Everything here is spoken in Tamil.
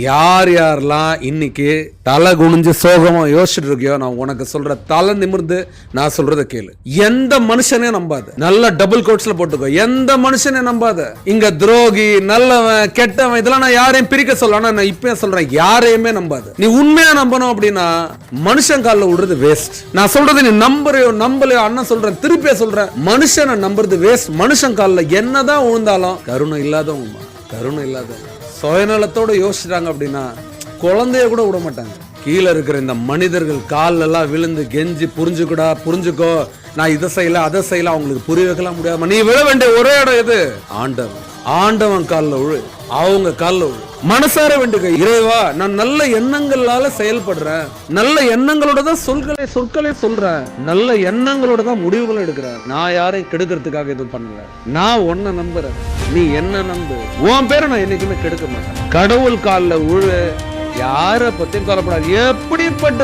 யார் யாரெல்லாம் இன்னைக்கு தலை குனிஞ்சு சோகமா யோசிச்சுட்டு இருக்கியோ, நான் உனக்கு சொல்ற தலை நிமிர்ந்து நான் சொல்றத கேளு. எந்த மனுஷனே நம்பாத. நல்ல டபுள் கோட்ஸ்ல போட்டுக்கோ. எந்த மனுஷனே நம்பாத. இங்க துரோகி, நல்லவன், கெட்டவன் இதெல்லாம் நான் யாரையும் பிரிக்க சொல்ல. ஆனா நான் இப்பயே சொல்றேன், யாரையுமே நம்பாத. நீ உண்மையா நம்பணும் அப்படின்னா மனுஷன் காலில் விடுறது வேஸ்ட். நான் சொல்றது நீ நம்புறையோ நம்பலையோ, அண்ணன் சொல்றேன், திருப்பியே சொல்றேன், மனுஷனை நம்புறது வேஸ்ட். மனுஷன் காலில் என்னதான் விழுந்தாலும் கருணை இல்லாதவங்க, கருணை இல்லாதவங்க, சுயநலத்தோட யோசிச்சுட்டாங்க அப்படின்னா குழந்தைய கூட விட மாட்டாங்க. கீழே இருக்கிற இந்த மனிதர்கள் காலில் எல்லாம் விழுந்து கெஞ்சி புரிஞ்சுக்கோ, நான் இதை செய்யல அதை செய்யல, அவங்களுக்கு புரிய வைக்கலாம் முடியாம நீ விழ வேண்டிய ஒரே இடம் எது? ஆண்டவன். ஆண்டவன் காலில் விழு, அவங்க காலில் விழு. மனசார வேண்டுக, இறைவா நான் நல்ல எண்ணங்களால செயல்படுறேன், நல்ல எண்ணங்களோட தான் சொற்களை சொல்றேன், நல்ல எண்ணங்களோட தான் முடிவுகள் எடுக்கிறேன், நான் யாரையும் கெடுக்கிறதுக்காக எதுவும் பண்ணல, நான் உன்னை நம்புறேன், நீ என்ன நம்பு, உன் பேரை நான் என்னைக்குமே கெடுக்க மாட்டேன். கடவுள் காலில் விழு, யாரை பத்தியும் கவலைப்படாது. எப்படிப்பட்ட